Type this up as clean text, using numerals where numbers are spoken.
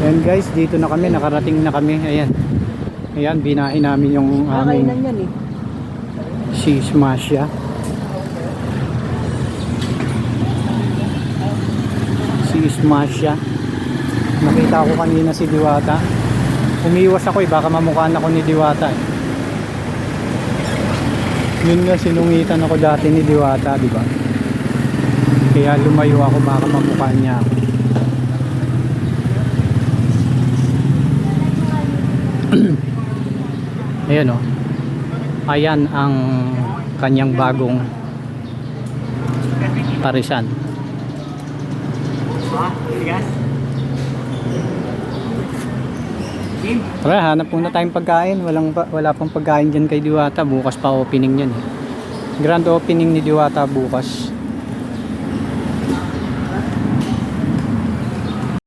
Ayan guys, dito na kami, nakarating na kami. Ayan. Ayan, binahin namin yung aming si Smasya. Si Smasya. Nakita ko kanina si Diwata. Umiwas ako baka mamukhaan ako ni Diwata Yun nga, sinungitan ako dati ni Diwata, di ba? Kaya lumayo ako baka mamukhaan niya ako. Ayan o. Ayan ang kanyang bagong parisan. Tara, hanap muna tayong pagkain. Wala pang pagkain dyan kay Diwata. Bukas pa opening yan. Grand opening ni Diwata bukas.